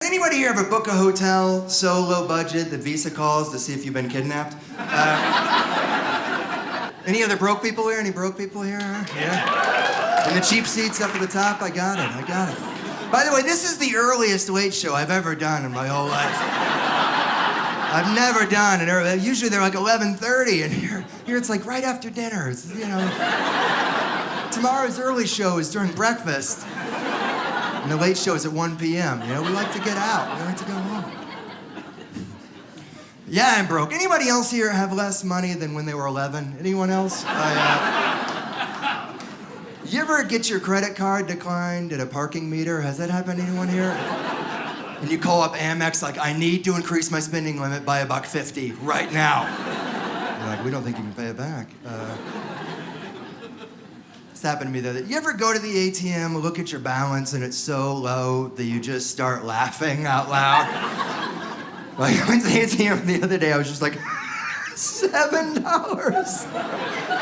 Anybody here ever book a hotel so low budget that Visa calls to see if you've been kidnapped? Any other broke people here? Any broke people here? Yeah. And the cheap seats up at the top? I got it. By the way, this is the earliest late show I've ever done in my whole life. I've never done an early. Usually they're like 11:30, and here it's like right after dinner. It's, tomorrow's early show is during breakfast. And the late show is at 1 p.m. We like to get out. We like to go home. Yeah, I'm broke. Anybody else here have less money than when they were 11? Anyone else? You ever get your credit card declined at a parking meter? Has that happened to anyone here? And you call up Amex like, I need to increase my spending limit by $1.50 right now. They're like, we don't think you can pay it back. It's happened to me though. You ever go to the ATM, look at your balance, and it's so low that you just start laughing out loud? Like, I went to the ATM the other day, I was just like, $7.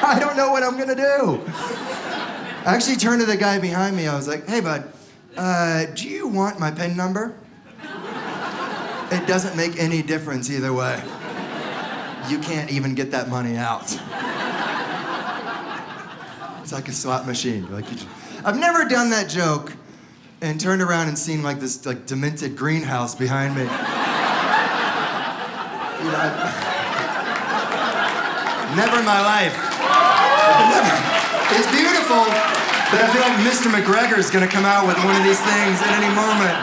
I don't know what I'm gonna do. I actually turned to the guy behind me, I was like, hey bud, do you want my PIN number? It doesn't make any difference either way. You can't even get that money out. It's like a slot machine. I've never done that joke and turned around and seen like this demented greenhouse behind me. Never in my life. It's beautiful, but I feel like Mr. McGregor's gonna come out with one of these things at any moment.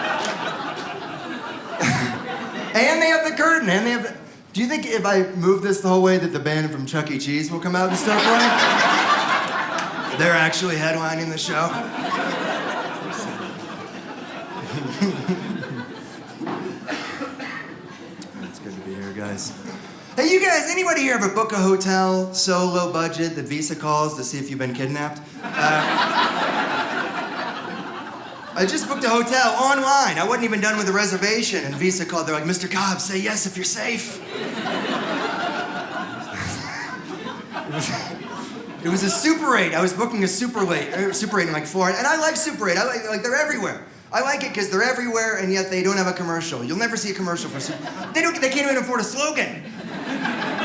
And they have the curtain, and they have the... Do you think if I move this the whole way that the band from Chuck E. Cheese will come out and start playing? They're actually headlining the show. It's good to be here, guys. Hey, you guys, anybody here ever book a hotel so low budget that Visa calls to see if you've been kidnapped? I just booked a hotel online. I wasn't even done with the reservation, and Visa called. They're like, Mr. Cobb, say yes if you're safe. It was a Super 8. I was booking a Super 8 in like Florida, and I like Super 8. I like they're everywhere. I like it because they're everywhere, and yet they don't have a commercial. You'll never see a commercial for Super. They can't even afford a slogan.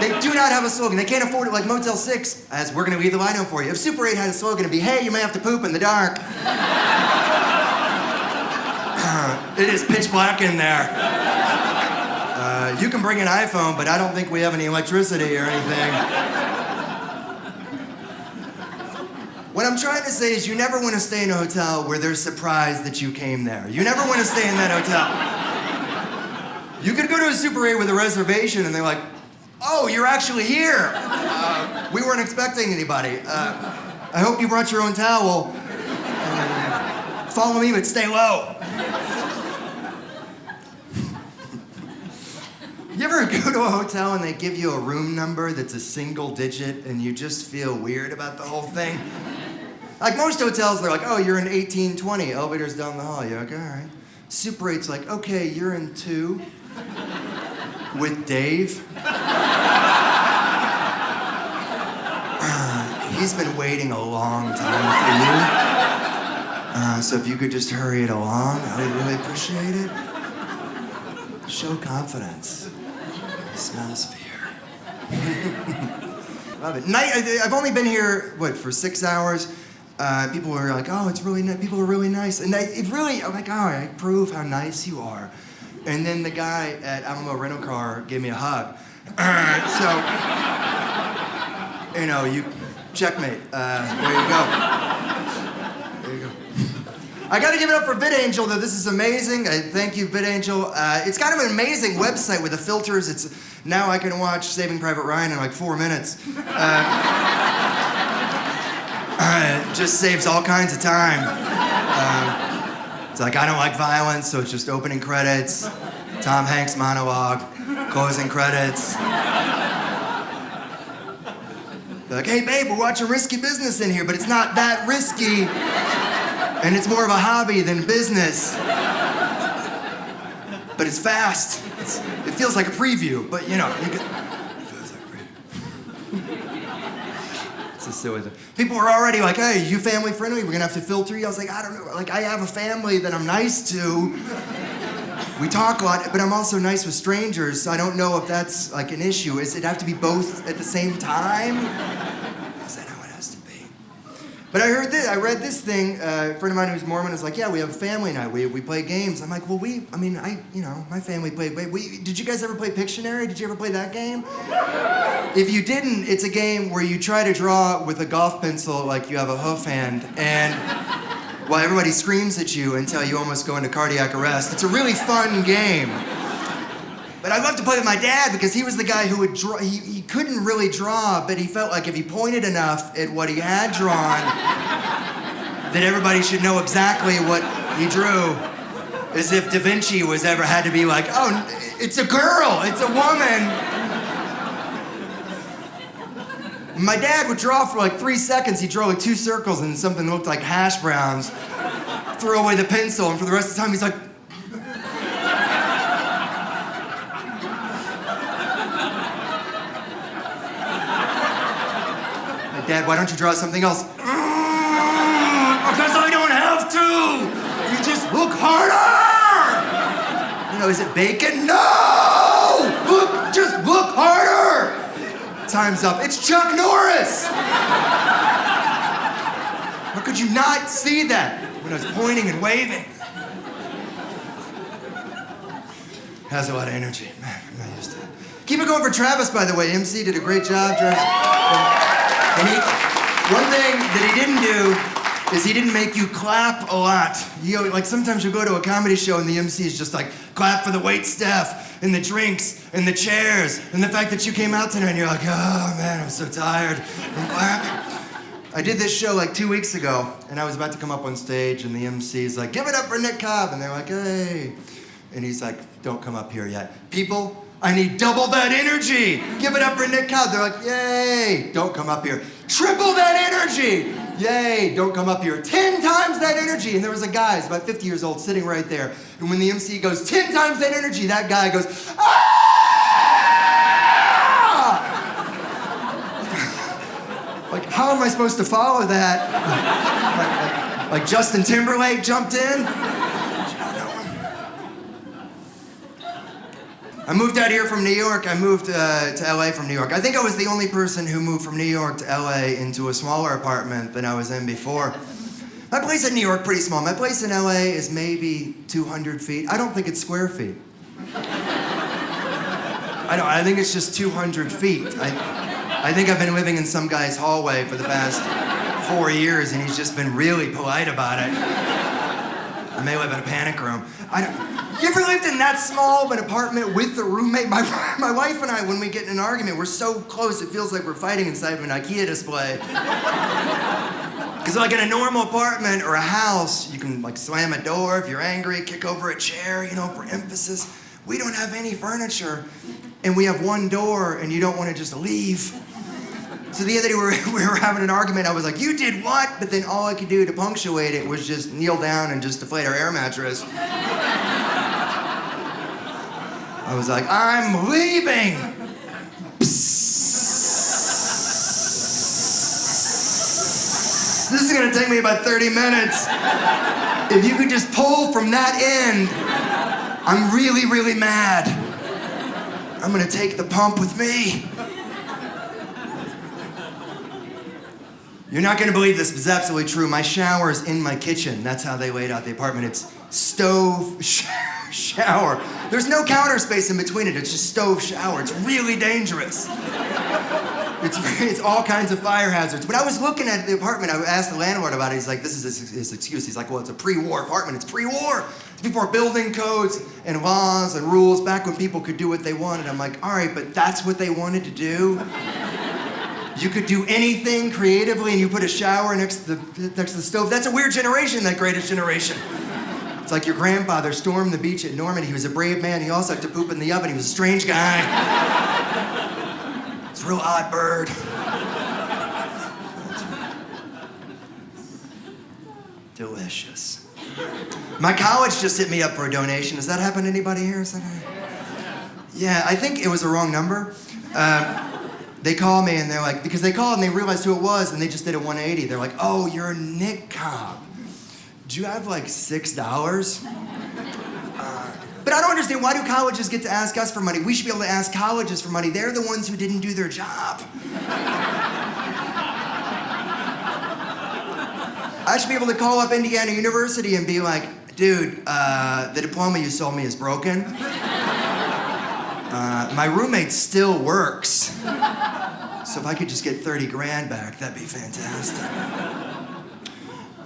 They do not have a slogan. They can't afford it like Motel 6, as we're gonna leave the light on for you. If Super 8 had a slogan, it'd be, hey, you may have to poop in the dark. It is pitch black in there. You can bring an iPhone, but I don't think we have any electricity or anything. What I'm trying to say is you never want to stay in a hotel where they're surprised that you came there. You never want to stay in that hotel. You could go to a Super 8 with a reservation and they're like, oh, you're actually here. We weren't expecting anybody. I hope you brought your own towel. Follow me, but stay low. You ever go to a hotel and they give you a room number that's a single digit and you just feel weird about the whole thing? Like most hotels, they're like, oh, you're in 1820, elevator's down the hall. You're like, all right. Super 8's like, okay, you're in 2 with Dave. He's been waiting a long time for you. So if you could just hurry it along, I would really appreciate it. Show confidence. It smells fear. Love it. I've only been here, for 6 hours? People were like, oh, it's really nice. People are really nice. And I'm like, all right, prove how nice you are. And then the guy at Alamo Rental Car gave me a hug. You checkmate. There you go. I gotta give it up for VidAngel, though. This is amazing. Thank you, VidAngel. It's kind of an amazing website with the filters. Now I can watch Saving Private Ryan in like 4 minutes. It just saves all kinds of time. It's like, I don't like violence, so it's just opening credits, Tom Hanks monologue, closing credits. They're like, hey babe, we're watching Risky Business in here, but it's not that risky. And it's more of a hobby than business. But it's fast. It feels like a preview, but it feels like a preview. It's a silly thing. People were already like, hey, you family friendly? We're gonna have to filter you. I was like, I don't know. Like, I have a family that I'm nice to. We talk a lot, but I'm also nice with strangers, so I don't know if that's like an issue. Does it have to be both at the same time? Is that how it has to be? But I read this thing, a friend of mine who's Mormon is like, yeah, we have a family night, we play games. I'm like, well, my family played, did you guys ever play Pictionary? Did you ever play that game? If you didn't, it's a game where you try to draw with a golf pencil like you have a hoof hand, and while everybody screams at you until you almost go into cardiac arrest. It's a really fun game. But I love to play with my dad because he was the guy who would draw. He couldn't really draw, but he felt like if he pointed enough at what he had drawn, that everybody should know exactly what he drew. As if Da Vinci was ever had to be like, oh, it's a girl, it's a woman. My dad would draw for like 3 seconds. He'd draw like 2 circles and something that looked like hash browns. Throw away the pencil, and for the rest of the time, he's like, Dad, why don't you draw something else? Because I don't have to. You just look harder. You know, is it bacon? No! Just look harder. Time's up. It's Chuck Norris. How could you not see that when I was pointing and waving? Has a lot of energy. Man, I'm not used to it. Keep it going for Travis, by the way. MC did a great job. And one thing that he didn't do is he didn't make you clap a lot. Like sometimes you go to a comedy show and the MC is just like, clap for the wait staff and the drinks and the chairs and the fact that you came out tonight and you're like, oh man, I'm so tired. I did this show like 2 weeks ago and I was about to come up on stage and the MC's like, give it up for Nick Cobb. And they're like, hey. And he's like, don't come up here yet. People, I need double that energy. Give it up for Nick Cobb. They're like, yay, don't come up here. Triple that energy. Yay, don't come up here. 10 times that energy. And there was a guy, he's about 50 years old, sitting right there. And when the MC goes, 10 times that energy, that guy goes, ah! Like, how am I supposed to follow that? like Justin Timberlake jumped in? I moved out here from New York. I moved to LA from New York. I think I was the only person who moved from New York to LA into a smaller apartment than I was in before. My place in New York, pretty small. My place in LA is maybe 200 feet. I don't think it's square feet. I think it's just 200 feet. I think I've been living in some guy's hallway for the past 4 years and he's just been really polite about it. I may live in a panic room. You ever lived in that small of an apartment with a roommate? My wife and I, when we get in an argument, we're so close it feels like we're fighting inside of an IKEA display. Because like in a normal apartment or a house, you can like slam a door if you're angry, kick over a chair, you know, for emphasis. We don't have any furniture, and we have one door, and you don't want to just leave. So the other day we were having an argument. I was like, you did what? But then all I could do to punctuate it was just kneel down and just deflate our air mattress. I was like, I'm leaving. This is gonna take me about 30 minutes. If you could just pull from that end, I'm really, really mad. I'm gonna take the pump with me. You're not gonna believe this, but it's absolutely true. My shower is in my kitchen. That's how they laid out the apartment. It's stove, shower. There's no counter space in between it. It's just stove, shower. It's really dangerous. It's all kinds of fire hazards. When I was looking at the apartment, I asked the landlord about it. He's like, this is his excuse. He's like, well, it's a pre-war apartment. It's pre-war. It's before building codes and laws and rules, back when people could do what they wanted. I'm like, all right, but that's what they wanted to do? You could do anything creatively and you put a shower next to the stove. That's a weird generation, that greatest generation. It's like your grandfather stormed the beach at Normandy. He was a brave man. He also had to poop in the oven. He was a strange guy. It's a real odd bird. Delicious. My college just hit me up for a donation. Does that happen to anybody here? Yeah, I think it was the wrong number. They call me and they're like, because they called and they realized who it was and they just did a 180. They're like, oh, you're Nick Cobb. Do you have like $6? But I don't understand, why do colleges get to ask us for money? We should be able to ask colleges for money. They're the ones who didn't do their job. I should be able to call up Indiana University and be like, dude, the diploma you sold me is broken. My roommate still works. So if I could just get 30 grand back, that'd be fantastic.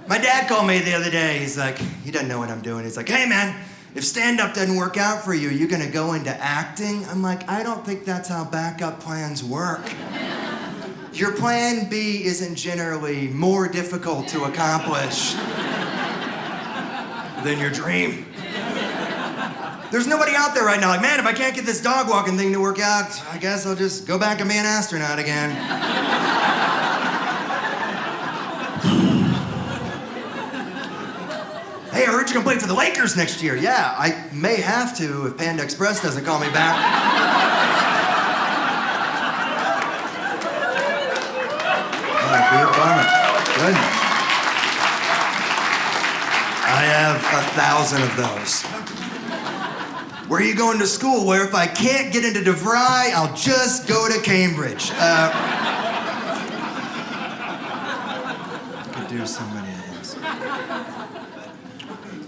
My dad called me the other day. He's like, he doesn't know what I'm doing. He's like, hey man, if stand-up doesn't work out for you, you gonna go into acting? I'm like, I don't think that's how backup plans work. Your plan B isn't generally more difficult to accomplish than your dream. There's nobody out there right now like, man, if I can't get this dog walking thing to work out, I guess I'll just go back and be an astronaut again. Hey, I heard you're gonna play for the Lakers next year. Yeah, I may have to if Panda Express doesn't call me back. Good. I have 1,000 of those. Where are you going to school? Where if I can't get into DeVry, I'll just go to Cambridge. I could do so many of those.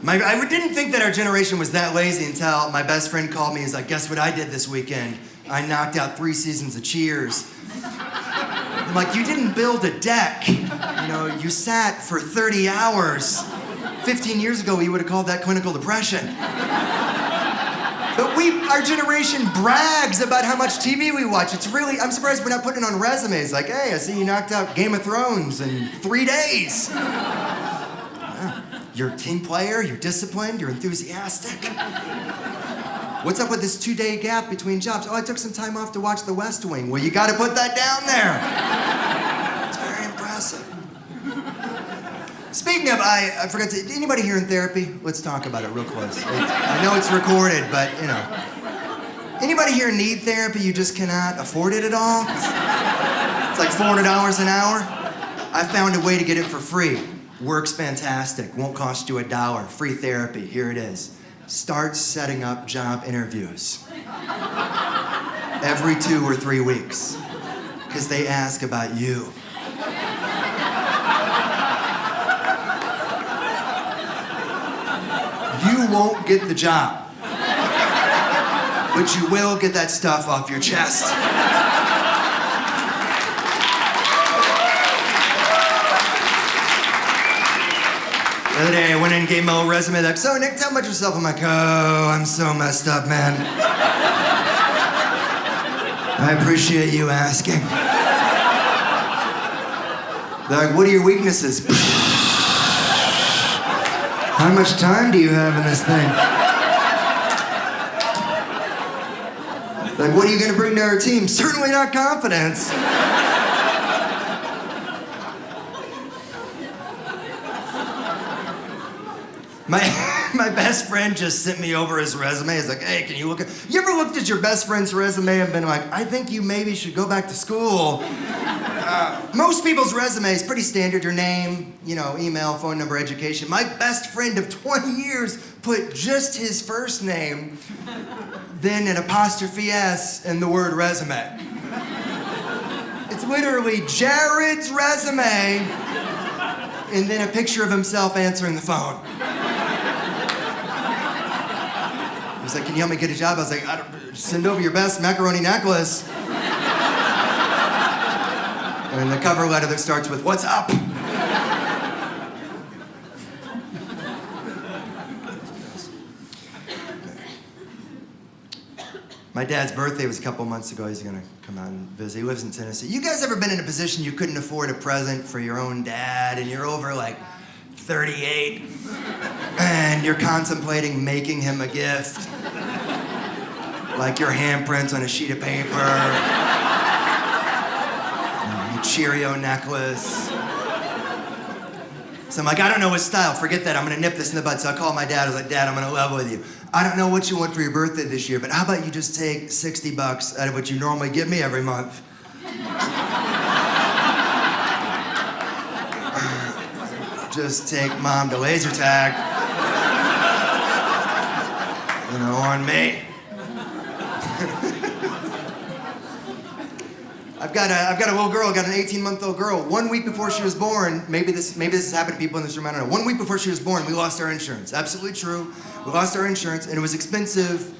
I didn't think that our generation was that lazy until my best friend called me. He's like, guess what I did this weekend? I knocked out 3 seasons of Cheers. I'm like, you didn't build a deck. You know, you sat for 30 hours. 15 years ago, we would have called that clinical depression. But our generation brags about how much TV we watch. It's really, I'm surprised we're not putting it on resumes. Like, hey, I see you knocked out Game of Thrones in 3 days. Yeah. You're a team player, you're disciplined, you're enthusiastic. What's up with this 2-day gap between jobs? Oh, I took some time off to watch The West Wing. Well, you gotta put that down there. It's very impressive. Speaking of, I forgot to, anybody here in therapy? Let's talk about it real close. I know it's recorded, but you know. Anybody here need therapy, you just cannot afford it at all? It's like $400 an hour. I found a way to get it for free. Works fantastic, won't cost you $1. Free therapy, here it is. Start setting up job interviews. Every 2 or 3 weeks. Because they ask about you. You won't get the job. But you will get that stuff off your chest. The other day, I went in and gave my old resume. Like, so, Nick, tell me about yourself. I'm like, oh, I'm so messed up, man. I appreciate you asking. They're like, what are your weaknesses? How much time do you have in this thing? Like, what are you gonna bring to our team? Certainly not confidence. My best friend just sent me over his resume. He's like, hey, can you look at... You ever looked at your best friend's resume and been like, I think you maybe should go back to school? Most people's resume is pretty standard. Your name, you know, email, phone number, education. My best friend of 20 years put just his first name, then an apostrophe S and the word resume. It's literally Jared's resume and then a picture of himself answering the phone. He was like, can you help me get a job? I was like, send over your best macaroni necklace. And the cover letter that starts with, what's up? My dad's birthday was a couple months ago. He's gonna come out and visit. He lives in Tennessee. You guys ever been in a position you couldn't afford a present for your own dad and you're over like 38 and you're contemplating making him a gift? Like your handprints on a sheet of paper, a Cheerio necklace. So I'm like, I don't know his style. Forget that. I'm gonna nip this in the bud. So I called my dad. I was like, Dad, I'm gonna level with you. I don't know what you want for your birthday this year, but how about you just take $60 out of what you normally give me every month? Just take Mom to laser tag. on me. I've got a little girl, I've got an 18-month-old girl. 1 week before she was born, maybe this has happened to people in this room, I don't know. 1 week before she was born, we lost our insurance. Absolutely true. We lost our insurance, and it was expensive,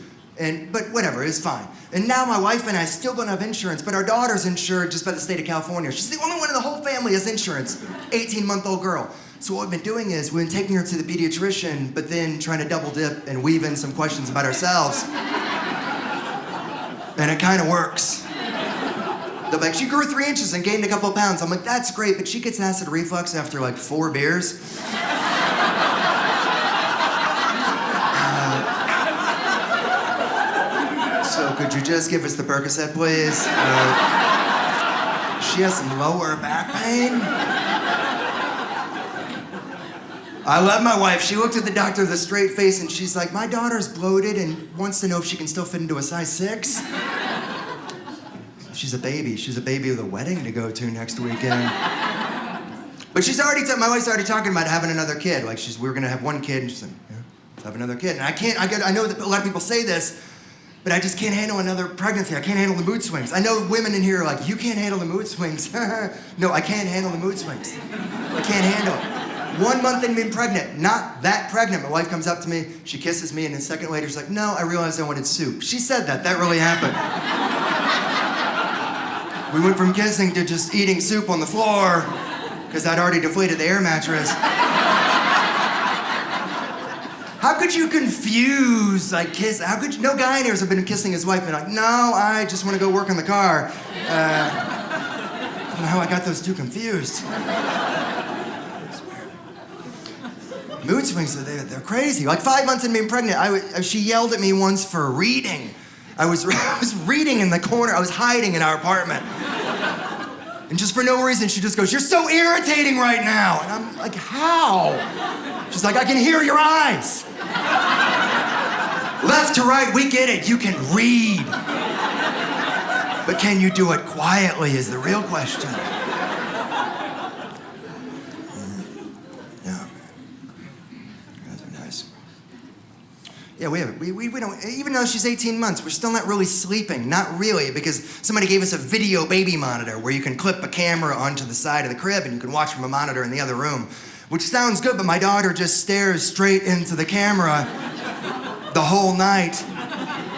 but whatever, it's fine. And now my wife and I still don't have insurance, but our daughter's insured just by the state of California. She's the only one in the whole family has insurance, 18-month-old girl. So what we've been doing is we've been taking her to the pediatrician, but then trying to double dip and weave in some questions about ourselves. And it kind of works. They're like, she grew 3 inches and gained a couple of pounds. I'm like, that's great, but she gets acid reflux after like 4 beers. So could you just give us the Percocet, please? She has some lower back pain. I love my wife. She looked at the doctor with a straight face and she's like, my daughter's bloated and wants to know if she can still fit into a size 6. She's a baby. She's a baby with a wedding to go to next weekend. But she's already, my wife's already talking about having another kid. Like we're gonna have 1 kid and she's like, yeah, let's have another kid. And I know that a lot of people say this, but I just can't handle another pregnancy. I can't handle the mood swings. I know women in here are like, you can't handle the mood swings. No, I can't handle the mood swings. I can't handle it. 1 month in being pregnant, not that pregnant. My wife comes up to me, she kisses me, and a second later she's like, no, I realized I wanted soup. She said that really happened. We went from kissing to just eating soup on the floor because I'd already deflated the air mattress. How could you confuse, like, kiss? How could you? No guy in here has been kissing his wife and like, no, I just want to go work in the car. I don't know how I got those two confused. Mood swings, they're crazy. Like 5 months into being pregnant, she yelled at me once for reading. I was reading in the corner. I was hiding in our apartment. And just for no reason, she just goes, you're so irritating right now. And I'm like, how? She's like, I can hear your eyes. Left to right, we get it. You can read. But can you do it quietly is the real question. Yeah. You guys are nice. Yeah, we don't, even though she's 18 months, we're still not really sleeping. Not really, because somebody gave us a video baby monitor where you can clip a camera onto the side of the crib and you can watch from a monitor in the other room. Which sounds good, but my daughter just stares straight into the camera the whole night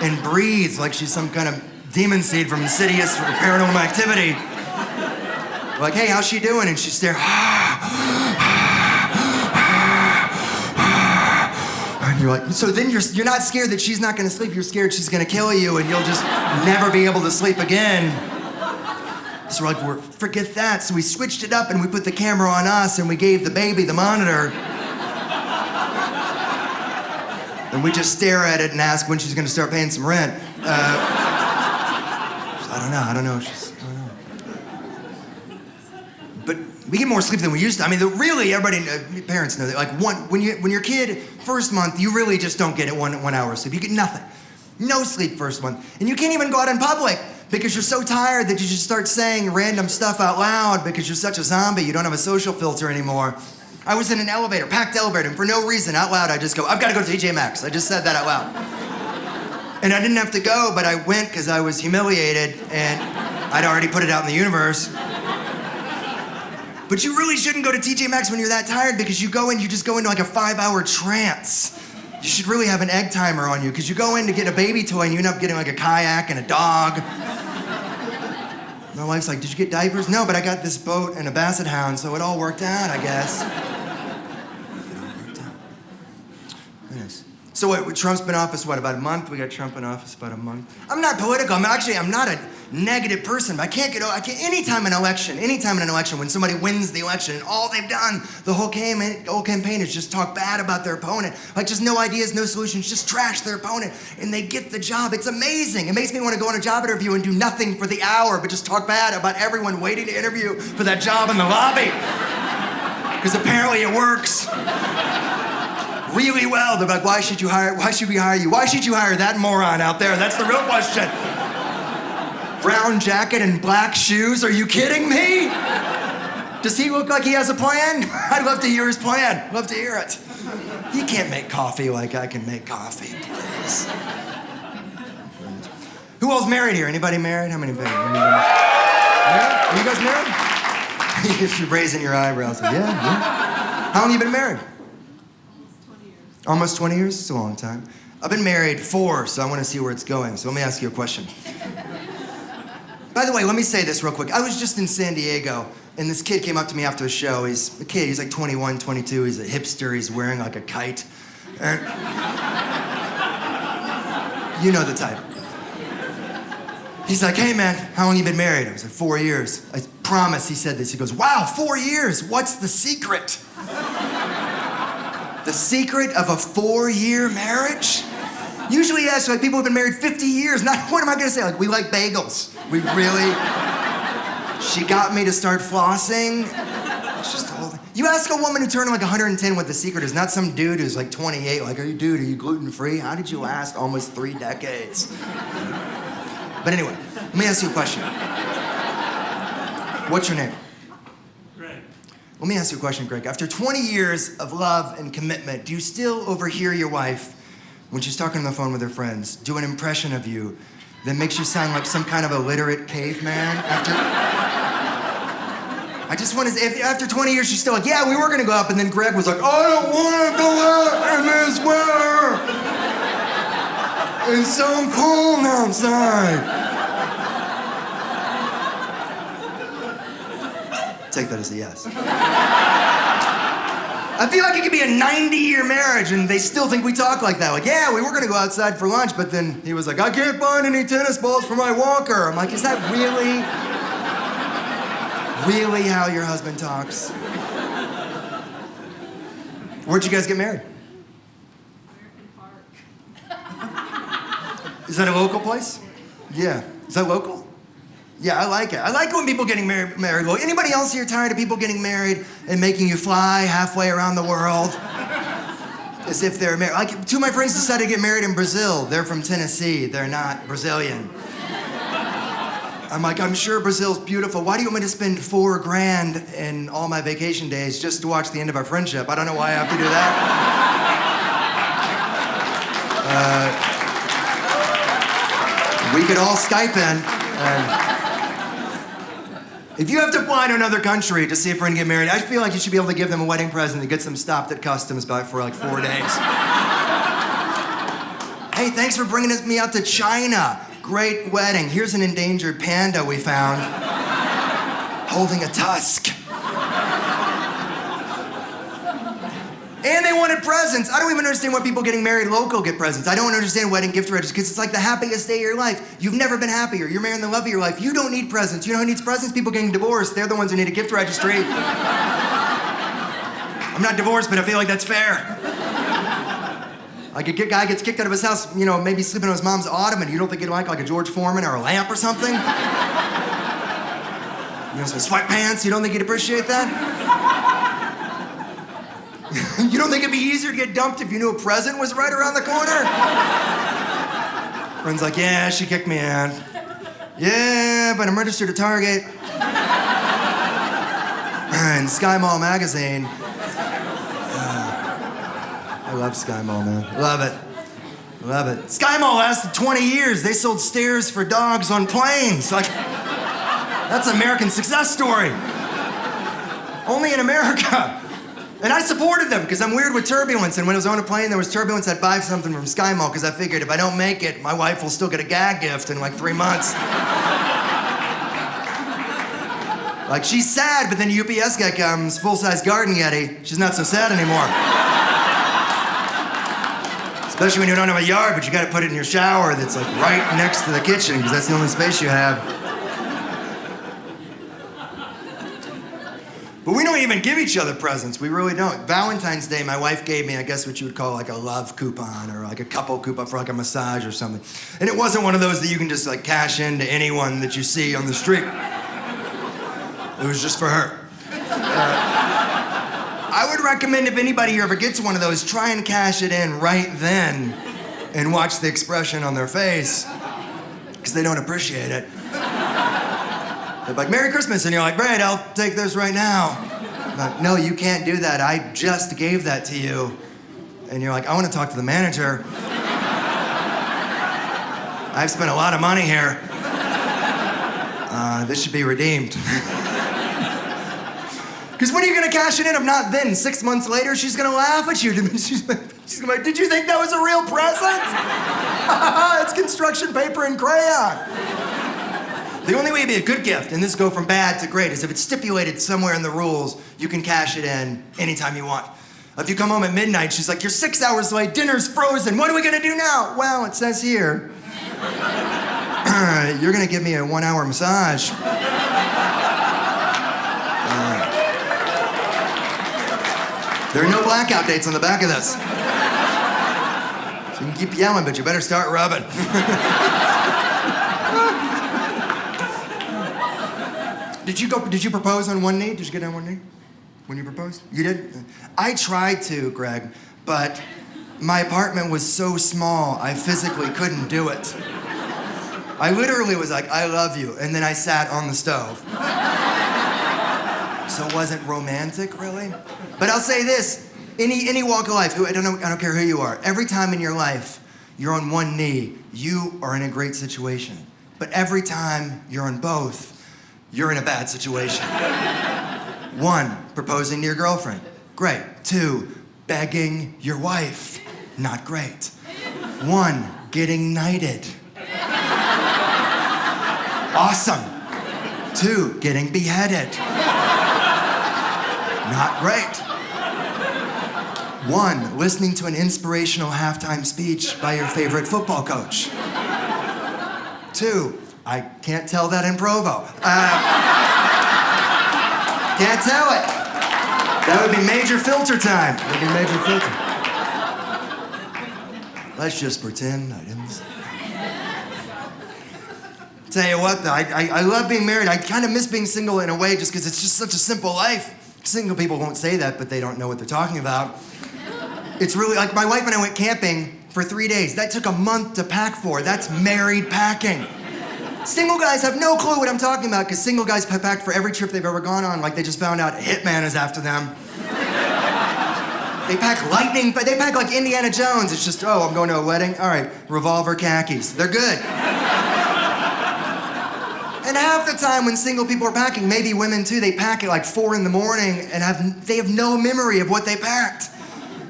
and breathes like she's some kind of demon seed from Insidious or Paranormal Activity. We're like, hey, how's she doing? And she stares. And you're like, so then you're not scared that she's not gonna sleep, you're scared she's gonna kill you and you'll just never be able to sleep again. So we're like, forget that. So we switched it up and we put the camera on us and we gave the baby the monitor. And we just stare at it and ask when she's gonna start paying some rent. I don't know. But we get more sleep than we used to. I mean, really, everybody, parents know that. Like when your kid, first month, you really just don't get it 1 hour of sleep. You get nothing. No sleep first month. And you can't even go out in public because you're so tired that you just start saying random stuff out loud because you're such a zombie, you don't have a social filter anymore. I was in an elevator, packed elevator, and for no reason, out loud, I just go, I've got to go to TJ Maxx. I just said that out loud. And I didn't have to go, but I went because I was humiliated and I'd already put it out in the universe. But you really shouldn't go to TJ Maxx when you're that tired because you just go into like a 5-hour trance. You should really have an egg timer on you because you go in to get a baby toy and you end up getting like a kayak and a dog. My wife's like, did you get diapers? No, but I got this boat and a basset hound, so it all worked out, I guess. Goodness. So what, Trump's been in office, about a month? We got Trump in office about a month. I'm not political. I'm not a negative person, but anytime in an election, when somebody wins the election, and all they've done the whole campaign is just talk bad about their opponent, like just no ideas, no solutions, just trash their opponent, and they get the job. It's amazing. It makes me want to go on a job interview and do nothing for the hour, but just talk bad about everyone waiting to interview for that job in the lobby. Because apparently it works really well. They're like, why should we hire you? Why should you hire that moron out there? That's the real question. Brown jacket and black shoes, are you kidding me? Does he look like he has a plan? I'd love to hear his plan. Love to hear it. You can't make coffee like I can make coffee, please. Who else married here? Anybody married? How many married? Yeah? Are you guys married? You're raising your eyebrows. Yeah. How long have you been married? Almost 20 years? It's a long time. I've been married 4, so I want to see where it's going. So let me ask you a question. By the way, let me say this real quick. I was just in San Diego, and this kid came up to me after the show. He's a kid. He's like 21, 22. He's a hipster. He's wearing like a kite. And you know the type. He's like, hey, man, how long you been married? I was like, 4 years. I promise he said this. He goes, wow, 4 years. What's the secret? The secret of a 4-year marriage? Usually he asks like people who've been married 50 years. Not, what am I gonna say? Like, we like bagels. We really, she got me to start flossing. It's just the whole thing. You ask a woman who turned like 110 what the secret is, not some dude who's like 28, like, are you gluten-free? How did you last almost 3 decades? But anyway, let me ask you a question. What's your name? Greg. Let me ask you a question, Greg. After 20 years of love and commitment, do you still overhear your wife when she's talking on the phone with her friends, do an impression of you that makes you sound like some kind of illiterate caveman? I just want to, if after 20 years she's still like, yeah, we were gonna go up, and then Greg was like, I don't want to go out in this weather. It's so cold outside. Take that as a yes. I feel like it could be a 90-year marriage and they still think we talk like that. Like, yeah, we were gonna go outside for lunch, but then he was like, I can't find any tennis balls for my walker. I'm like, is that really how your husband talks? Where'd you guys get married? Is that a local place? Yeah. Is that local? Yeah, I like it. I like when people getting married. Well, anybody else here tired of people getting married and making you fly halfway around the world? As if they're married. Like, 2 of my friends decided to get married in Brazil. They're from Tennessee. They're not Brazilian. I'm like, I'm sure Brazil's beautiful. Why do you want me to spend $4,000 in all my vacation days just to watch the end of our friendship? I don't know why I have to do that. We could all Skype in. If you have to fly to another country to see a friend get married, I feel like you should be able to give them a wedding present that gets them stopped at customs for like 4 days. Hey, thanks for bringing me out to China. Great wedding. Here's an endangered panda we found holding a tusk. And they wanted presents. I don't even understand why people getting married local get presents. I don't understand wedding gift registers because it's like the happiest day of your life. You've never been happier. You're marrying the love of your life. You don't need presents. You know who needs presents? People getting divorced. They're the ones who need a gift registry. I'm not divorced, but I feel like that's fair. Like a guy gets kicked out of his house, you know, maybe sleeping on his mom's ottoman. You don't think he'd like a George Foreman or a lamp or something? You know, some sweatpants. You don't think he'd appreciate that? You don't think it'd be easier to get dumped if you knew a present was right around the corner? Friend's like, yeah, she kicked me out. Yeah, but I'm registered at Target. And Sky Mall magazine. I love Sky Mall, man. Love it. Love it. Sky Mall lasted 20 years. They sold stairs for dogs on planes. Like, that's an American success story. Only in America. And I supported them because I'm weird with turbulence. And when I was on a plane, there was turbulence. I'd buy something from Sky Mall because I figured if I don't make it, my wife will still get a gag gift in like 3 months. Like, she's sad, but then UPS guy comes, full-size garden yeti. She's not so sad anymore. Especially when you don't have a yard, but you gotta put it in your shower that's like right next to the kitchen because that's the only space you have. But we don't even give each other presents. We really don't. Valentine's Day, my wife gave me, I guess what you would call like a love coupon or like a couple coupon for like a massage or something. And it wasn't one of those that you can just like cash in to anyone that you see on the street. It was just for her. I would recommend if anybody here ever gets one of those, try and cash it in right then and watch the expression on their face because they don't appreciate it. They're like, Merry Christmas, and you're like, great, I'll take this right now. I'm like, no, you can't do that. I just gave that to you And you're like, I want to talk to the manager. I've spent a lot of money here. This should be redeemed. Because when are you going to cash it in? If not then, 6 months later, she's going to laugh at you. She's going to be like, did you think that was a real present? It's construction paper and crayon. The only way to be a good gift, and this go from bad to great, is if it's stipulated somewhere in the rules, you can cash it in anytime you want. If you come home at midnight, she's like, you're 6 hours late, dinner's frozen, what are we gonna do now? Well, it says here, you're gonna give me a 1 hour massage. There are no blackout dates on the back of this. So you can keep yelling, but you better start rubbing. Did you propose on one knee? Did you get on one knee when you proposed? You did? I tried to, Greg, but my apartment was so small, I physically couldn't do it. I literally was like, I love you, and then I sat on the stove. So it wasn't romantic, really. But I'll say this, any walk of life, I don't care who you are, every time in your life you're on one knee, you are in a great situation. But every time you're on both, you're in a bad situation. 1, proposing to your girlfriend. Great. 2, begging your wife. Not great. 1, getting knighted. Awesome. 2, getting beheaded. Not great. 1, listening to an inspirational halftime speech by your favorite football coach. 2, I can't tell that in Provo. Can't tell it. That would be major filter time. That would be major filter. Let's just pretend I didn't say that. Tell you what, though, I love being married. I kind of miss being single in a way just because it's just such a simple life. Single people won't say that, but they don't know what they're talking about. It's really, like my wife and I went camping for 3 days. That took a month to pack for. That's married packing. Single guys have no clue what I'm talking about because single guys packed for every trip they've ever gone on like they just found out a hitman is after them. They pack lightning, they pack like Indiana Jones. It's just, oh, I'm going to a wedding? All right, revolver khakis. They're good. And half the time when single people are packing, maybe women too, they pack at like 4 in the morning and they have no memory of what they packed.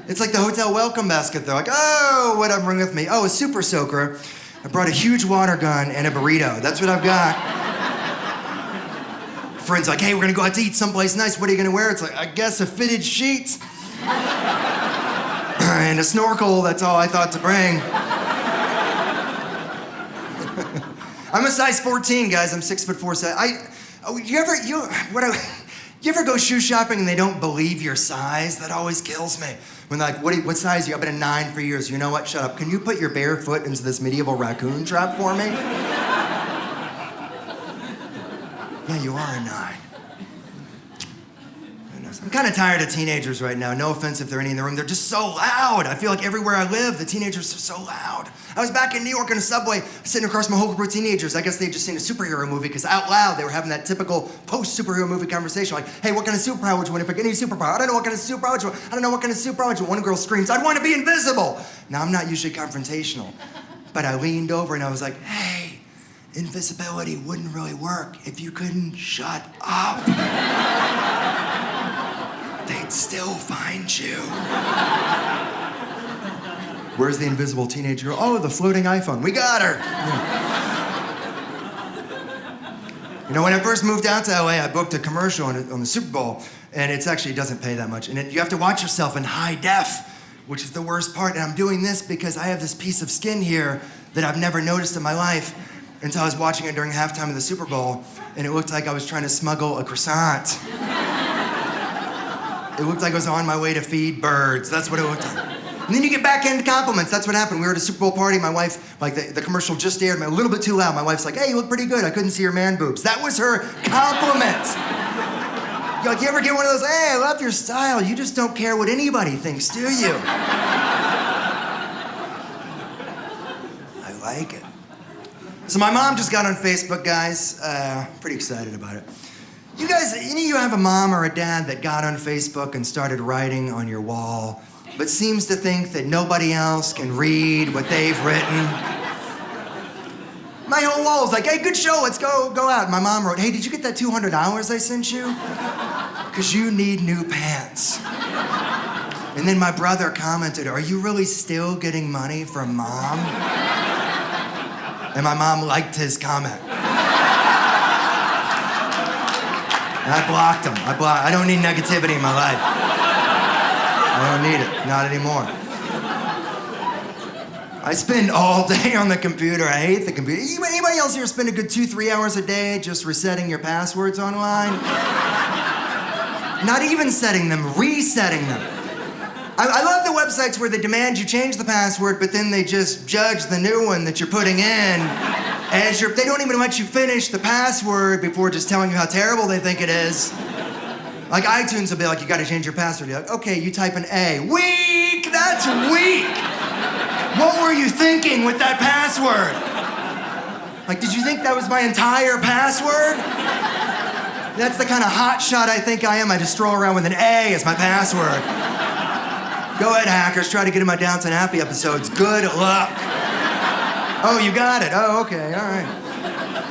It's like the hotel welcome basket. They're like, oh, what I bring with me? Oh, a super soaker. I brought a huge water gun and a burrito. That's what I've got. Friend's like, hey, we're gonna go out to eat someplace nice. What are you gonna wear? It's like, I guess a fitted sheet. And a snorkel, that's all I thought to bring. I'm a size 14, guys. I'm 6'4". You ever go shoe shopping and they don't believe your size? That always kills me. When they're like, what size are you? I've been a 9 for years. You know what? Shut up. Can you put your bare foot into this medieval raccoon trap for me? Yeah, you are a 9. I'm kind of tired of teenagers right now. No offense if there are any in the room. They're just so loud. I feel like everywhere I live, the teenagers are so loud. I was back in New York in a subway, sitting across my whole group of teenagers. I guess they'd just seen a superhero movie, because out loud, they were having that typical post-superhero movie conversation. Like, hey, what kind of superpower would you want to pick? Any superpower? I don't know what kind of superpower would you want. I don't know what kind of superpower would you want. One girl screams, I'd want to be invisible. Now, I'm not usually confrontational, but I leaned over and I was like, hey, invisibility wouldn't really work if you couldn't shut up. They'd still find you. Where's the invisible teenage girl? Oh, the floating iPhone. We got her. You know, when I first moved out to LA, I booked a commercial on the Super Bowl, and it doesn't pay that much. And you have to watch yourself in high def, which is the worst part. And I'm doing this because I have this piece of skin here that I've never noticed in my life until I was watching it during halftime of the Super Bowl, and it looked like I was trying to smuggle a croissant. It looked like I was on my way to feed birds. That's what it looked like. And then you get backhanded compliments. That's what happened. We were at a Super Bowl party. My wife, like the commercial just aired, a little bit too loud. My wife's like, hey, you look pretty good. I couldn't see your man boobs. That was her compliment. You're like, you ever get one of those, hey, I love your style. You just don't care what anybody thinks, do you? I like it. So my mom just got on Facebook, guys. Pretty excited about it. You guys, any of you have a mom or a dad that got on Facebook and started writing on your wall, but seems to think that nobody else can read what they've written. My whole wall's like, hey, good show, let's go out. My mom wrote, hey, did you get that $200 I sent you? Because you need new pants. And then my brother commented, are you really still getting money from Mom? And my mom liked his comment. And I blocked him. I don't need negativity in my life. I don't need it, not anymore. I spend all day on the computer. I hate the computer. Anybody else here spend a good 2-3 hours a day just resetting your passwords online? Not even setting them, resetting them. I love the websites where they demand you change the password, but then they just judge the new one that you're putting in as they don't even let you finish the password before just telling you how terrible they think it is. Like iTunes will be like, you gotta change your password. You're like, okay, you type an A. Weak, that's weak. What were you thinking with that password? Like, did you think that was my entire password? That's the kind of hotshot I think I am. I just stroll around with an A as my password. Go ahead, hackers, try to get in my Downton Happy episodes. Good luck. Oh, you got it. Oh, okay, all right.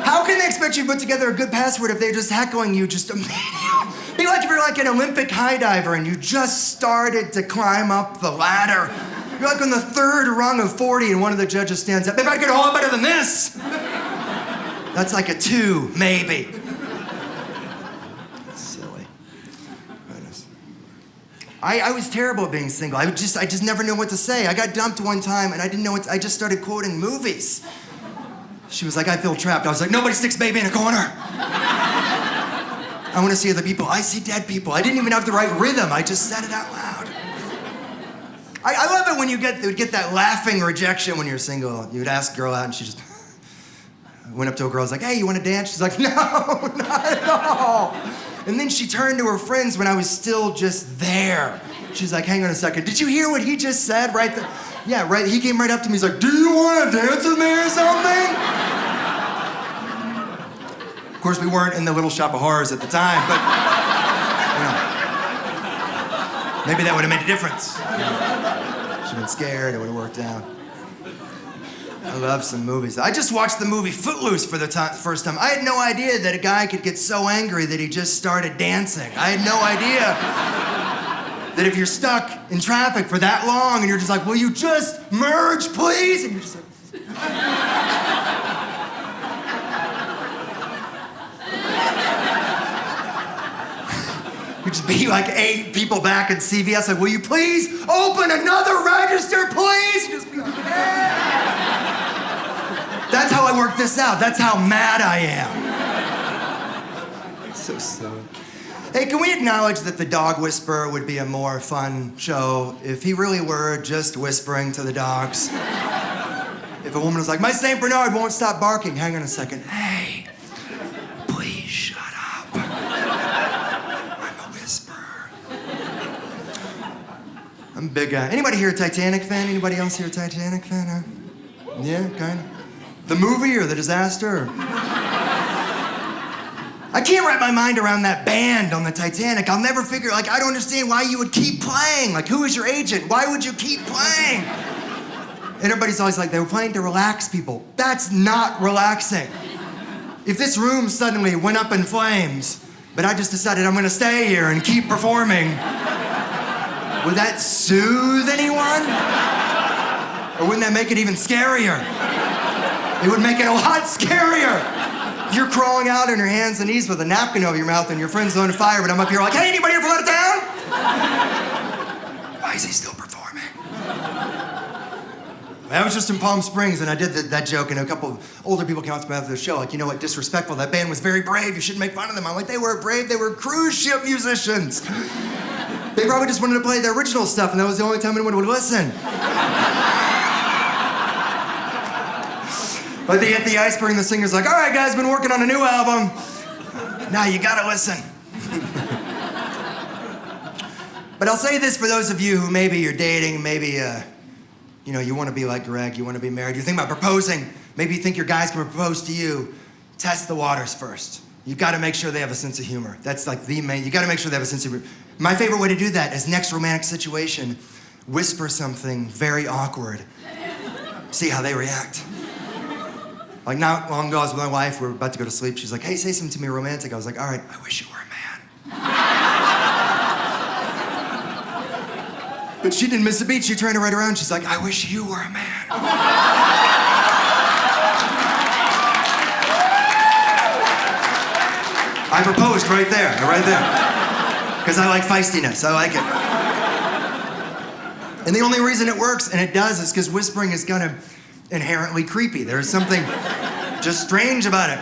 How can they expect you to put together a good password if they're just heckling you just immediately? Be like if you're like an Olympic high diver and you just started to climb up the ladder. You're like on the 3rd rung of 40 and one of the judges stands up. They might get a whole lot better than this. That's like a 2, maybe. I was terrible at being single. I just never knew what to say. I got dumped one time and I didn't know what I just started quoting movies. She was like, I feel trapped. I was like, nobody sticks baby in a corner. I want to see other people. I see dead people. I didn't even have the right rhythm. I just said it out loud. I love it when you get that laughing rejection when you're single. You would ask a girl out and she just went up to a girl, was like, hey, you want to dance? She's like, no, not at all. And then she turned to her friends when I was still just there. She's like, hang on a second. Did you hear what he just said right there? Yeah, right. He came right up to me. He's like, do you want to dance with me or something? Of course, we weren't in the Little Shop of Horrors at the time, but maybe that would have made a difference. She'd been scared. It would have worked out. I love some movies. I just watched the movie Footloose for the first time. I had no idea that a guy could get so angry that he just started dancing. I had no idea that if you're stuck in traffic for that long and you're just like, will you just merge, please? And you're just like... You just be like 8 people back at CVS, like, will you please open another register, please? You just be like, yeah. That's how I work this out. That's how mad I am. So silly. Hey, can we acknowledge that The Dog Whisperer would be a more fun show if he really were just whispering to the dogs? If a woman was like, my St. Bernard won't stop barking. Hang on a second. Hey, please shut up. I'm a whisperer. I'm a big guy. Anybody here a Titanic fan? Anybody else here a Titanic fan? Huh? Yeah, kind of. The movie or the disaster? I can't wrap my mind around that band on the Titanic. I'll never figure, like, I don't understand why you would keep playing. Like, who is your agent? Why would you keep playing? And everybody's always like, they were playing to relax people. That's not relaxing. If this room suddenly went up in flames, but I just decided I'm gonna stay here and keep performing, would that soothe anyone? Or wouldn't that make it even scarier? It would make it a lot scarier. If you're crawling out on your hands and knees with a napkin over your mouth and your friend's on fire, but I'm up here like, hey, anybody ever let it down? Why is he still performing? I was just in Palm Springs and I did that joke and a couple of older people came up to me after the show like, you know what, disrespectful. That band was very brave. You shouldn't make fun of them. I'm like, they weren't brave. They were cruise ship musicians. They probably just wanted to play their original stuff and that was the only time anyone would listen. But they hit the iceberg and the singer's like, all right, guys, been working on a new album. Now you gotta listen. But I'll say this for those of you who maybe you're dating, maybe, you want to be like Greg, you want to be married, you think about proposing, maybe you think your guy's gonna propose to you, test the waters first. You've gotta make sure they have a sense of humor. That's like the main, you gotta make sure they have a sense of humor. My favorite way to do that is next romantic situation, whisper something very awkward. See how they react. Like not long ago, I was with my wife, we were about to go to sleep. She's like, hey, say something to me romantic. I was like, all right, I wish you were a man. But she didn't miss a beat. She turned right around. She's like, I wish you were a man. I proposed right there. Because I like feistiness, I like it. And the only reason it works, and it does, is because whispering is kind of inherently creepy. There's something just strange about it.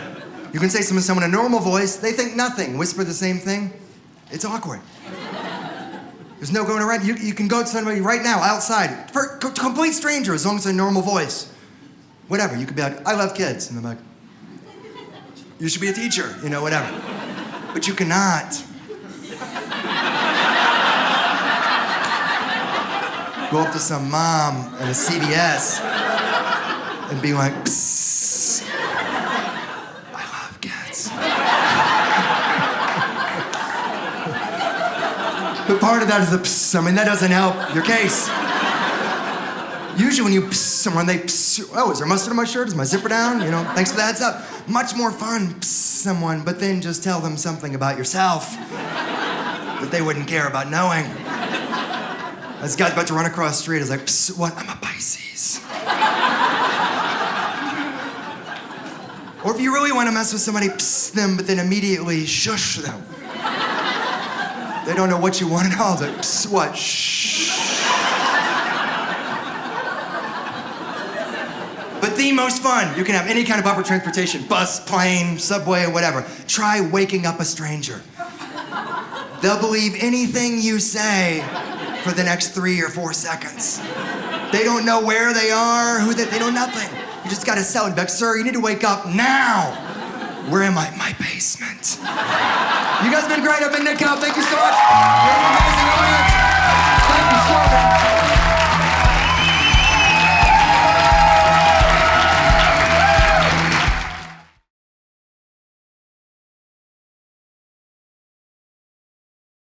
You can say something to someone in a normal voice, they think nothing. Whisper the same thing, it's awkward. There's no going around. You can go to somebody right now, outside, for a complete stranger, as long as it's a normal voice. Whatever, you could be like, I love kids. And I'm like, you should be a teacher, whatever. But you cannot go up to some mom at a CVS and be like, psst, I love kids. But part of that is the psst. That doesn't help your case. Usually when you psst someone, they psst, oh, is there mustard on my shirt? Is my zipper down? Thanks for the heads up. Much more fun, psst someone, but then just tell them something about yourself that they wouldn't care about knowing. This guy's about to run across the street. He's like, psst, what? I'm a Pisces. Or if you really want to mess with somebody, psst them, but then immediately shush them. They don't know what you want at all. It's like, psst, what? Shh. But the most fun you can have any kind of public transportation, bus, plane, subway, or whatever. Try waking up a stranger. They'll believe anything you say for the next 3 or 4 seconds. They don't know where they are, they know nothing. You just gotta sell it. Be like, sir, you need to wake up now. Where am I? My basement. You guys have been great. I've been Nick Cobb. Thank you so much. You're an amazing audience. Thank you so much.